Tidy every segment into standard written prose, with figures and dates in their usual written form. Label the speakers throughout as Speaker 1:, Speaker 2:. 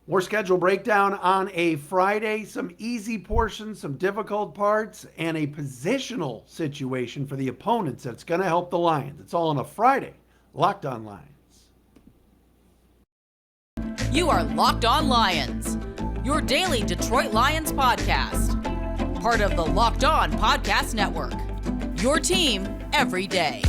Speaker 1: More schedule breakdown on a Friday, some easy portions, some difficult parts, and a positional situation for the opponents that's going to help the Lions. It's all on a Friday. Locked on Lions.
Speaker 2: You are Locked On Lions, your daily Detroit Lions podcast. Part of the Locked On Podcast Network, your team every day.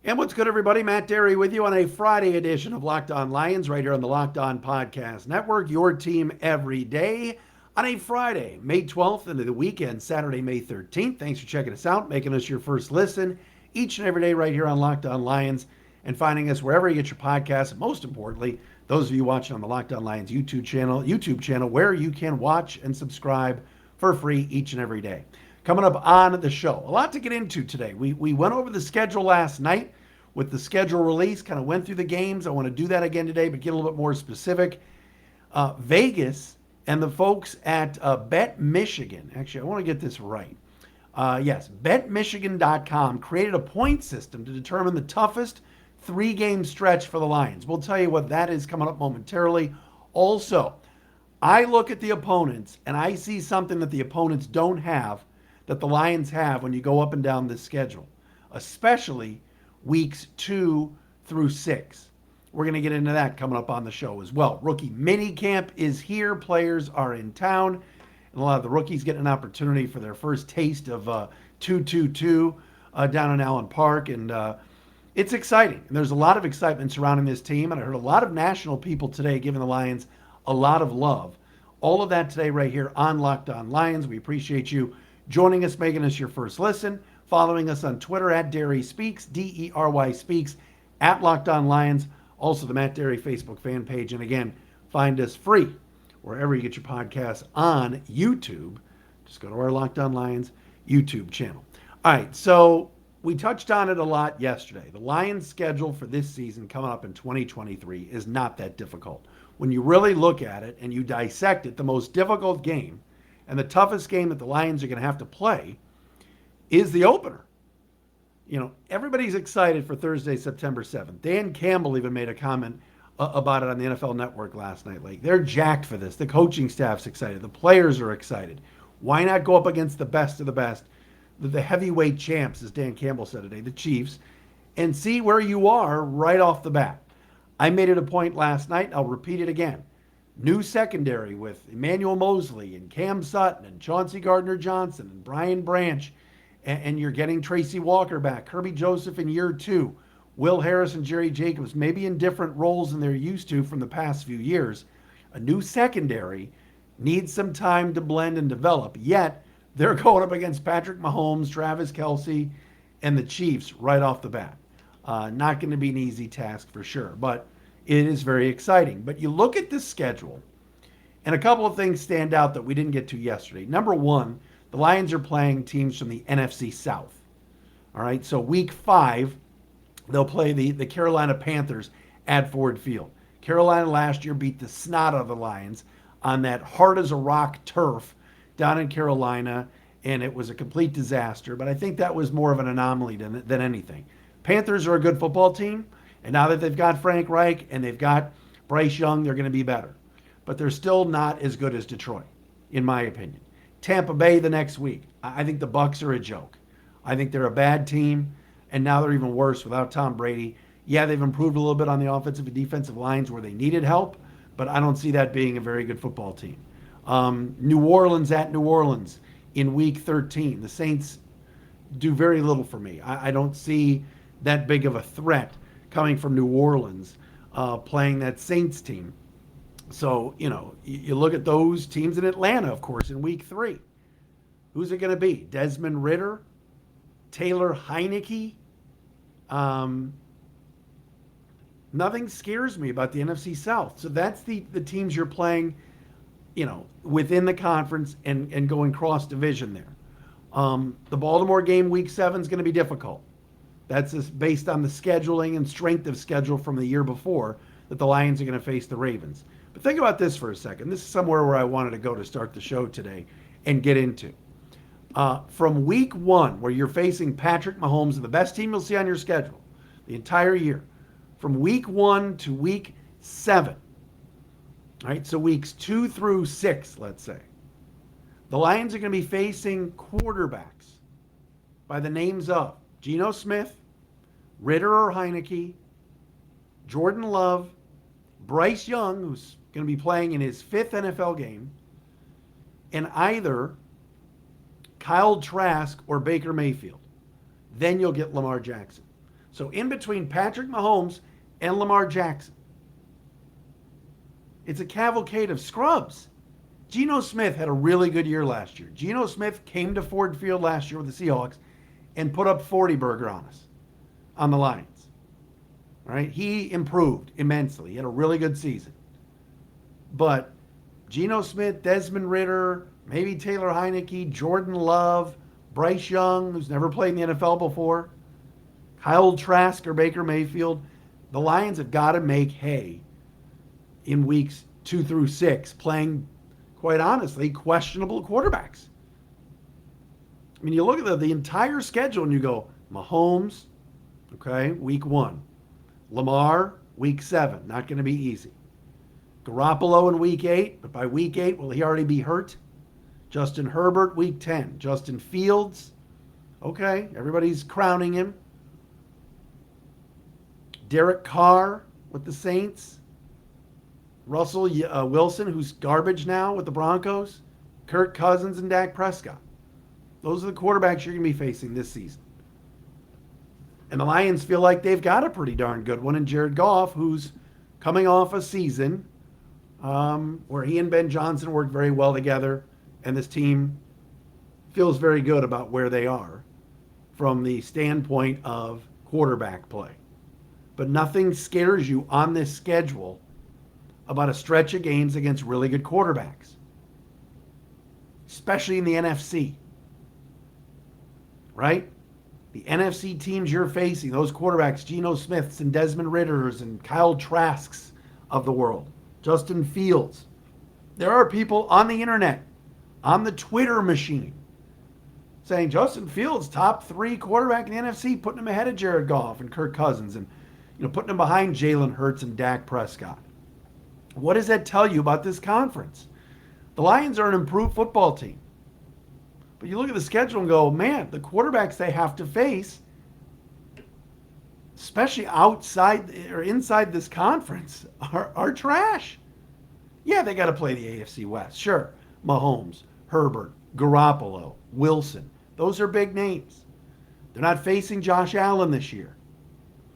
Speaker 1: And what's good, everybody? Matt Dery with you on a Friday edition of Locked On Lions right here on the Locked On Podcast Network, your team every day on a Friday, May 12th into the weekend, Saturday, May 13th. Thanks for checking us out, making us your first listen each and every day right here on Locked On Lions and finding us wherever you get your podcasts. And most importantly, those of you watching on the Locked On Lions YouTube channel where you can watch and subscribe for free each and every day. Coming up on the show, a lot to get into today. We went over the schedule last night with the schedule release, kind of went through the games. I want to do that again today, but get a little bit more specific. Vegas and the folks at Bet Michigan, actually, I want to get this right. Yes, BetMichigan.com created a point system to determine the toughest three-game stretch for the Lions. We'll tell you what that is coming up momentarily. Also, I look at the opponents, and I see something that the opponents don't have that the Lions have when you go up and down this schedule, especially weeks 2 through 6. We're going to get into that coming up on the show as well. Rookie mini camp is here. Players are in town. And a lot of the rookies getting an opportunity for their first taste of 2-2-2 down in Allen Park. And it's exciting. And there's a lot of excitement surrounding this team. And I heard a lot of national people today giving the Lions a lot of love. All of that today right here on Locked On Lions. We appreciate you joining us, making us your first listen, following us on Twitter at Dery Speaks, D-E-R-Y Speaks, at Locked On Lions, also the Matt Dery Facebook fan page. And again, find us free wherever you get your podcasts on YouTube. Just go to our Locked On Lions YouTube channel. All right, so we touched on it a lot yesterday. The Lions' schedule for this season coming up in 2023 is not that difficult. When you really look at it and you dissect it, the most difficult game and the toughest game that the Lions are going to have to play is the opener. You know, everybody's excited for Thursday, September 7th. Dan Campbell even made a comment about it on the NFL Network last night. Like, they're jacked for this. The coaching staff's excited. The players are excited. Why not go up against the best of the best, the heavyweight champs, as Dan Campbell said today, the Chiefs, and see where you are right off the bat. I made it a point last night. I'll repeat it again. New secondary with Emmanuel Mosley and Cam Sutton and Chauncey Gardner-Johnson and Brian Branch, and you're getting Tracy Walker back, Kirby Joseph in year 2, Will Harris and Jerry Jacobs, maybe in different roles than they're used to from the past few years. A new secondary needs some time to blend and develop, yet they're going up against Patrick Mahomes, Travis Kelce, and the Chiefs right off the bat. Not going to be an easy task for sure, but it is very exciting. But you look at this schedule, and a couple of things stand out that we didn't get to yesterday. Number one, the Lions are playing teams from the NFC South. All right, so week 5, they'll play the Carolina Panthers at Ford Field. Carolina last year beat the snot out of the Lions on that hard-as-a-rock turf down in Carolina, and it was a complete disaster. But I think that was more of an anomaly than anything. Panthers are a good football team. And now that they've got Frank Reich and they've got Bryce Young, they're going to be better. But they're still not as good as Detroit, in my opinion. Tampa Bay the next week. I think the Bucs are a joke. I think they're a bad team, and now they're even worse without Tom Brady. Yeah, they've improved a little bit on the offensive and defensive lines where they needed help, but I don't see that being a very good football team. New Orleans at New Orleans in week 13. The Saints do very little for me. I don't see that big of a threat coming from New Orleans, playing that Saints team. So, you know, you look at those teams in Atlanta, of course, in week 3. Who's it going to be? Desmond Ridder? Taylor Heineke? Nothing scares me about the NFC South. So that's the teams you're playing, you know, within the conference and going cross-division there. The Baltimore game week 7 is going to be difficult. That's just based on the scheduling and strength of schedule from the year before. that the Lions are going to face the Ravens. But think about this for a second. This is somewhere where I wanted to go to start the show today and get into. From week one, where you're facing Patrick Mahomes and the best team you'll see on your schedule the entire year, from week 1 to week 7, right? So weeks 2 through 6, let's say, the Lions are going to be facing quarterbacks by the names of Geno Smith, Ritter or Heineke, Jordan Love, Bryce Young, who's going to be playing in his 5th NFL game, and either Kyle Trask or Baker Mayfield. Then you'll get Lamar Jackson. So in between Patrick Mahomes and Lamar Jackson, it's a cavalcade of scrubs. Geno Smith had a really good year last year. Geno Smith came to Ford Field last year with the Seahawks and put up 40 burger on us, on the Lions. All right? He improved immensely. He had a really good season. But Geno Smith, Desmond Ritter, maybe Taylor Heineke, Jordan Love, Bryce Young, who's never played in the NFL before, Kyle Trask or Baker Mayfield, the Lions have got to make hay in weeks 2 through 6, playing, quite honestly, questionable quarterbacks. I mean, you look at the entire schedule and you go, Mahomes, okay, week 1. Lamar, week 7, not going to be easy. Garoppolo in week 8, but by week 8, will he already be hurt? Justin Herbert, week 10. Justin Fields, okay, everybody's crowning him. Derek Carr with the Saints. Russell Wilson, who's garbage now with the Broncos. Kirk Cousins and Dak Prescott. Those are the quarterbacks you're going to be facing this season. And the Lions feel like they've got a pretty darn good one in Jared Goff, who's coming off a season where he and Ben Johnson worked very well together, and this team feels very good about where they are from the standpoint of quarterback play. But nothing scares you on this schedule about a stretch of games against really good quarterbacks, especially in the NFC, right? The NFC teams you're facing, those quarterbacks, Geno Smiths and Desmond Ritters and Kyle Trasks of the world, Justin Fields. There are people on the internet, on the Twitter machine, saying Justin Fields, top 3 quarterback in the NFC, putting him ahead of Jared Goff and Kirk Cousins, and putting him behind Jalen Hurts and Dak Prescott. What does that tell you about this conference? The Lions are an improved football team. But you look at the schedule and go, man, the quarterbacks they have to face, especially outside or inside this conference, are trash. Yeah, they got to play the AFC West. Sure. Mahomes, Herbert, Garoppolo, Wilson. Those are big names. They're not facing Josh Allen this year.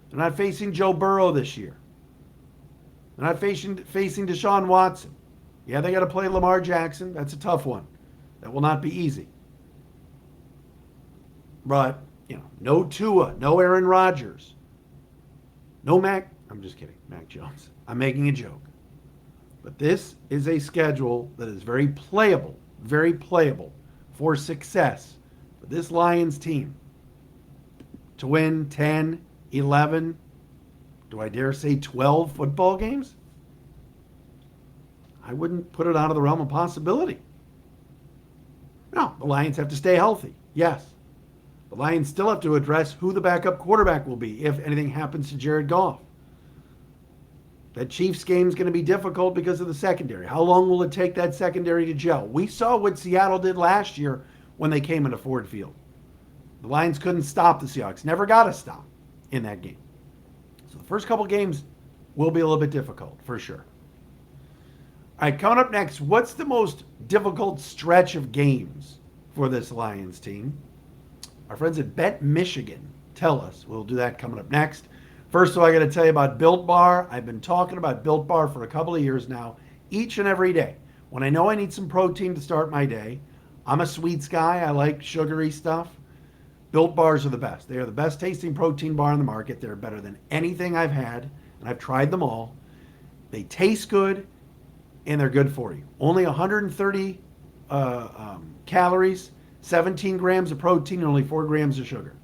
Speaker 1: They're not facing Joe Burrow this year. They're not facing Deshaun Watson. Yeah, they got to play Lamar Jackson. That's a tough one. That will not be easy. But, no Tua, no Aaron Rodgers, no Mac. I'm just kidding, Mac Jones. I'm making a joke. But this is a schedule that is very playable for success for this Lions team to win 10, 11, do I dare say 12 football games? I wouldn't put it out of the realm of possibility. No, the Lions have to stay healthy. Yes. The Lions still have to address who the backup quarterback will be if anything happens to Jared Goff. That Chiefs game is going to be difficult because of the secondary. How long will it take that secondary to gel? We saw what Seattle did last year when they came into Ford Field. The Lions couldn't stop the Seahawks. Never got a stop in that game. So the first couple games will be a little bit difficult, for sure. All right, coming up next, what's the most difficult stretch of games for this Lions team? Our friends at Bet Michigan tell us. We'll do that coming up next. First of all, I got to tell you about Built Bar. I've been talking about Built Bar for a couple of years now, each and every day. When I know I need some protein to start my day, I'm a sweets guy. I like sugary stuff. Built Bars are the best. They are the best tasting protein bar on the market. They're better than anything I've had, and I've tried them all. They taste good, and they're good for you. Only 130 calories, 17 grams of protein, and only 4 grams of sugar.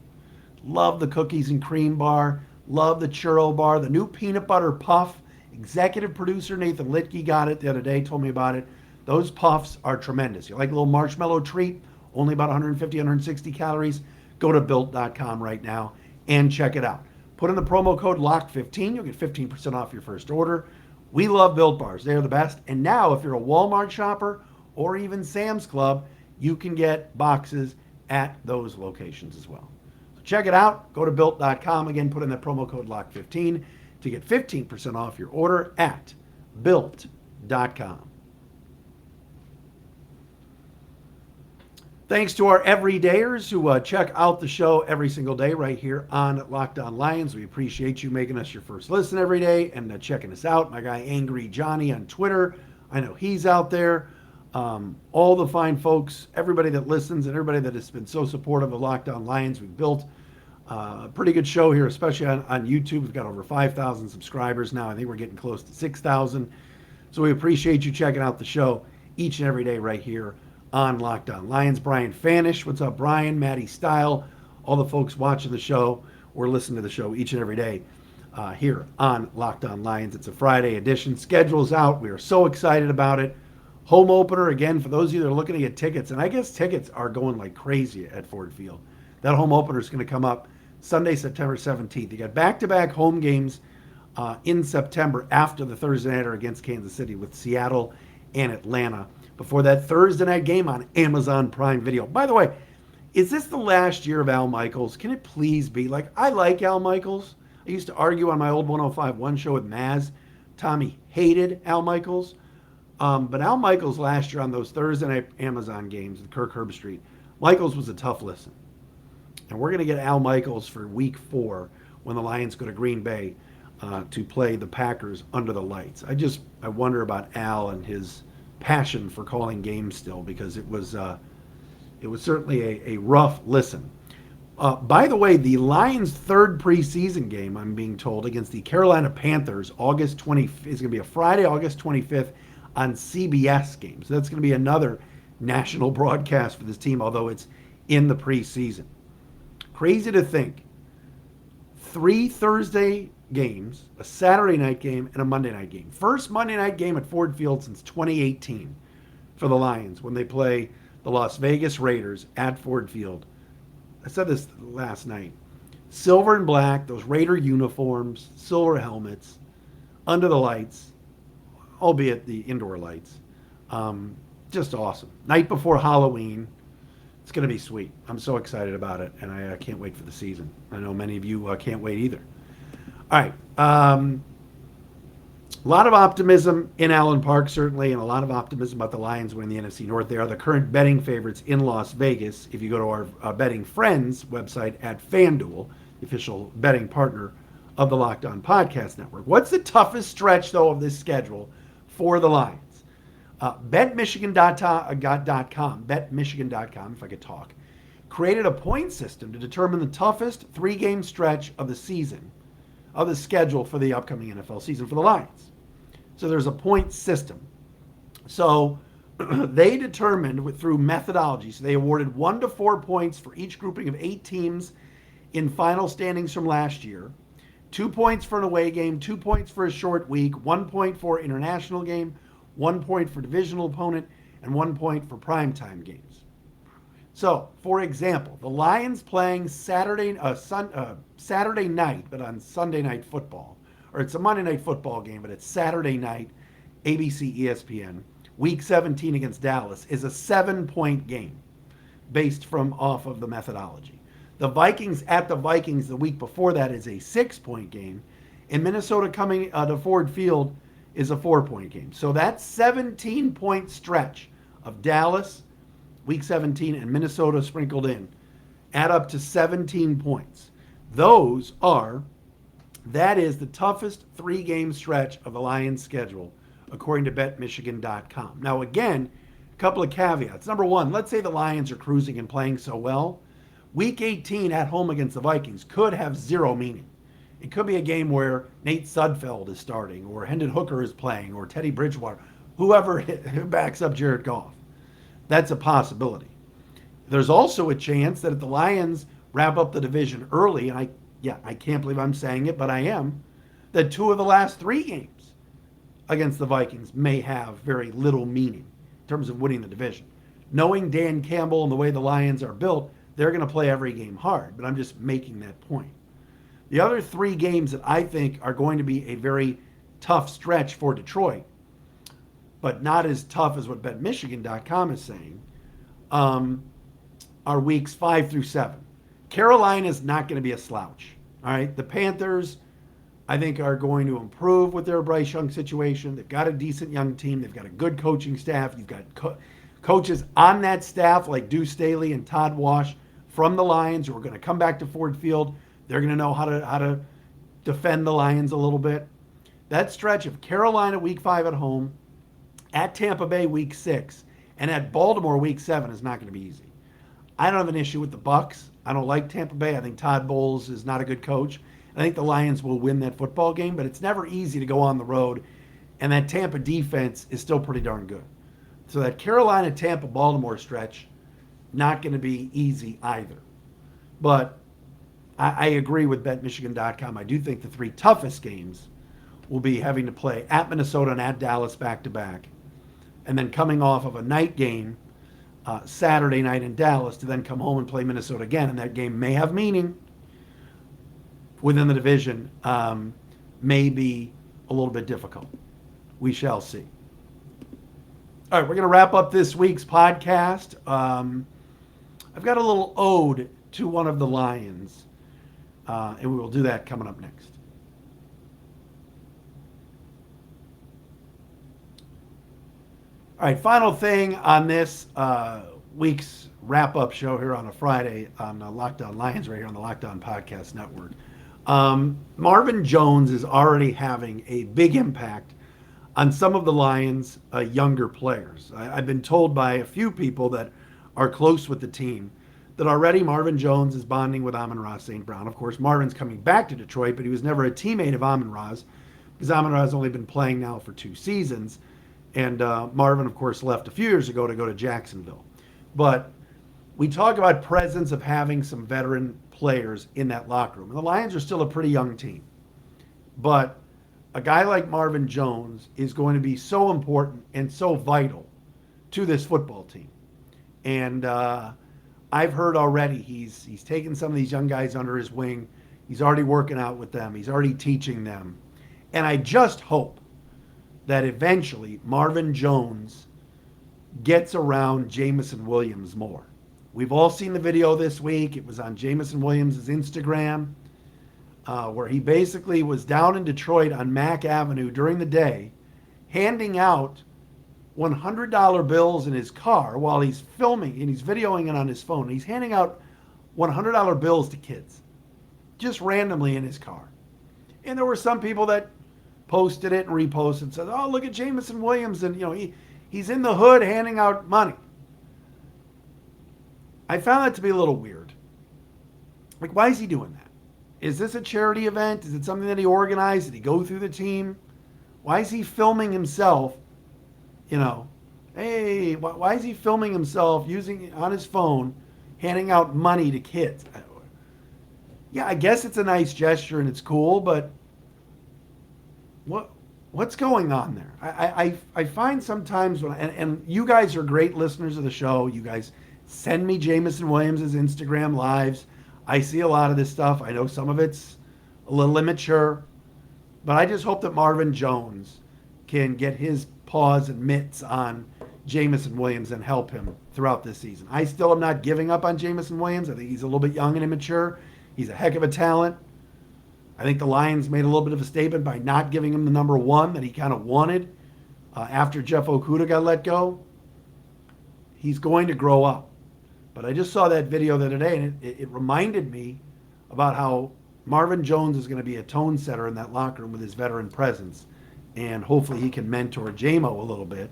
Speaker 1: Love the cookies and cream bar. Love the churro bar. The new peanut butter puff Executive producer Nathan Litke got it the other day, told me about it. Those puffs are tremendous. You like a little marshmallow treat, only about 150, 160 calories, go to built.com right now and check it out. Put in the promo code LOCK15, you'll get 15% off your first order. We love Built Bars. They're the best. And now, if you're a Walmart shopper or even Sam's Club, you can get boxes at those locations as well. So check it out. Go to built.com. Again, put in the promo code LOCK15 to get 15% off your order at built.com. Thanks to our everydayers who check out the show every single day right here on Locked On Lions. We appreciate you making us your first listen every day and checking us out. My guy Angry Johnny on Twitter, I know he's out there. All the fine folks, everybody that listens and everybody that has been so supportive of Locked On Lions. We've built a pretty good show here, especially on YouTube. We've got over 5,000 subscribers now. I think we're getting close to 6,000. So we appreciate you checking out the show each and every day right here on Locked On Lions. Brian Fanish, what's up, Brian? Maddie Style, all the folks watching the show or listening to the show each and every day here on Locked On Lions. It's a Friday edition. Schedule's out. We are so excited about it. Home opener, again, for those of you that are looking to get tickets, and I guess tickets are going like crazy at Ford Field. That home opener is going to come up Sunday, September 17th. You got back-to-back home games in September after the Thursday nighter against Kansas City with Seattle and Atlanta, before that Thursday night game on Amazon Prime Video. By the way, is this the last year of Al Michaels? Can it please be? Like, I like Al Michaels. I used to argue on my old 105.1 show with Maz. Tommy hated Al Michaels. But Al Michaels last year on those Thursday night Amazon games with Kirk Herbstreit, Michaels was a tough listen. And we're going to get Al Michaels for week 4 when the Lions go to Green Bay to play the Packers under the lights. I wonder about Al and his passion for calling games still, because it was certainly a rough listen. By the way, the Lions' third preseason game, I'm being told, against the Carolina Panthers, August 20th, is going to be a Friday, August 25th on CBS games. So that's going to be another national broadcast for this team, although it's in the preseason. Crazy to think. 3 Thursday games, a Saturday night game, and a Monday night game. First Monday night game at Ford Field since 2018 for the Lions when they play the Las Vegas Raiders at Ford Field. I said this last night. Silver and black, those Raider uniforms, silver helmets, under the lights, albeit the indoor lights. Just awesome. Night before Halloween. It's going to be sweet. I'm so excited about it, and I can't wait for the season. I know many of you can't wait either. All right. A lot of optimism in Allen Park, certainly, and a lot of optimism about the Lions winning the NFC North. They are the current betting favorites in Las Vegas. If you go to our Betting Friends website at FanDuel, the official betting partner of the Locked On Podcast Network. What's the toughest stretch, though, of this schedule for the Lions? BetMichigan.com, if I could talk, created a point system to determine the toughest 3-game stretch of the season, of the schedule for the upcoming NFL season for the Lions. So there's a point system. So they determined through methodology, so they awarded 1 to 4 points for each grouping of 8 teams in final standings from last year, 2 points for an away game, 2 points for a short week, 1 point for international game, 1 point for divisional opponent, and 1 point for primetime games. So, for example, the Lions playing Saturday night, but on Sunday Night Football, or it's a Monday Night Football game, but it's Saturday night, ABC, ESPN, Week 17 against Dallas, is a 7-point game based off of the methodology. The Vikings at the Vikings the week before that is a 6-point game, and Minnesota coming to Ford Field is a 4-point game. So that 17-point stretch of Dallas, Week 17, and Minnesota sprinkled in add up to 17 points. That is the toughest 3-game stretch of the Lions' schedule, according to BetMichigan.com. Now, again, a couple of caveats. Number one, let's say the Lions are cruising and playing so well. Week 18 at home against the Vikings could have zero meaning. It could be a game where Nate Sudfeld is starting, or Hendon Hooker is playing, or Teddy Bridgewater, whoever backs up Jared Goff. That's a possibility. There's also a chance that if the Lions wrap up the division early, and I can't believe I'm saying it, but I am, that 2 of the last 3 games against the Vikings may have very little meaning in terms of winning the division. Knowing Dan Campbell and the way the Lions are built, they're going to play every game hard, but I'm just making that point. The other three games that I think are going to be a very tough stretch for Detroit, but not as tough as what BetMichigan.com is saying, are weeks 5 through 7. Carolina's not going to be a slouch. All right. The Panthers, I think, are going to improve with their Bryce Young situation. They've got a decent young team. They've got a good coaching staff. You've got coaches on that staff like Deuce Staley and Todd Wash from the Lions who are going to come back to Ford Field. They're going to know how to defend the Lions a little bit. That stretch of Carolina week 5 at home, at Tampa Bay week 6, and at Baltimore week 7 is not going to be easy. I don't have an issue with the Bucs. I don't like Tampa Bay. I think Todd Bowles is not a good coach. I think the Lions will win that football game, but it's never easy to go on the road, and that Tampa defense is still pretty darn good. So that Carolina, Tampa, Baltimore stretch, not going to be easy either. But I agree with BetMichigan.com. I do think the three toughest games will be having to play at Minnesota and at Dallas back-to-back, and then coming off of a night game Saturday night in Dallas to then come home and play Minnesota again. And that game may have meaning within the division, may be a little bit difficult. We shall see. All right, we're going to wrap up this week's podcast. I've got a little ode to one of the Lions, and we will do that coming up next. All right, final thing on this week's wrap-up show here on a Friday on Locked On Lions right here on the Locked On Podcast Network. Marvin Jones is already having a big impact on some of the Lions' younger players. I've been told by a few people that are close with the team that already Marvin Jones is bonding with Amon-Ra St. Brown. Of course, Marvin's coming back to Detroit, but he was never a teammate of Amon-Ra's because Amon-Ra's only been playing now for 2 seasons. And Marvin, of course, left a few years ago to go to Jacksonville. But we talk about presence of having some veteran players in that locker room. And the Lions are still a pretty young team. But a guy like Marvin Jones is going to be so important and so vital to this football team. And I've heard already he's taken some of these young guys under his wing. He's already working out with them. He's already teaching them. And I just hope that eventually Marvin Jones gets around Jameson Williams more. We've all seen the video this week. It was on Jameson Williams' Instagram, where he basically was down in Detroit on Mack Avenue during the day, handing out $100 bills in his car while he's filming, and he's videoing it on his phone. He's handing out $100 bills to kids, just randomly in his car. And there were some people that posted it and reposted and said, oh, look at Jameson Williams. And, he's in the hood handing out money. I found that to be a little weird. Like, why is he doing that? Is this a charity event? Is it something that he organized? Did he go through the team? Why is he filming himself? Hey, why is he filming himself using on his phone, handing out money to kids? Yeah, I guess it's a nice gesture and it's cool, but what's going on there? I find sometimes and you guys are great listeners of the show. You guys send me Jameson Williams' Instagram lives. I see a lot of this stuff. I know some of it's a little immature, but I just hope that Marvin Jones can get his paws and mitts on Jameson Williams and help him throughout this season. I still am not giving up on Jameson Williams. I think he's a little bit young and immature. He's a heck of a talent. I think the Lions made a little bit of a statement by not giving him the number 1 that he kind of wanted after Jeff Okudah got let go. He's going to grow up. But I just saw that video the other day, and it reminded me about how Marvin Jones is going to be a tone setter in that locker room with his veteran presence. And hopefully he can mentor J-Mo a little bit.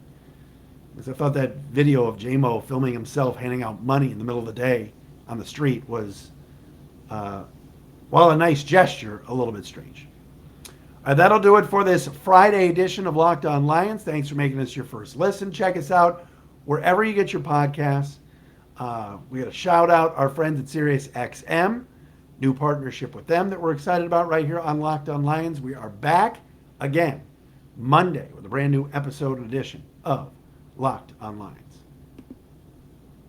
Speaker 1: Because I thought that video of J-Mo filming himself handing out money in the middle of the day on the street was, while a nice gesture, a little bit strange. That'll do it for this Friday edition of Locked On Lions. Thanks for making this your first listen. Check us out wherever you get your podcasts. We got to shout out our friends at SiriusXM, new partnership with them that we're excited about right here on Locked On Lions. We are back again Monday with a brand new episode and edition of Locked on Lions.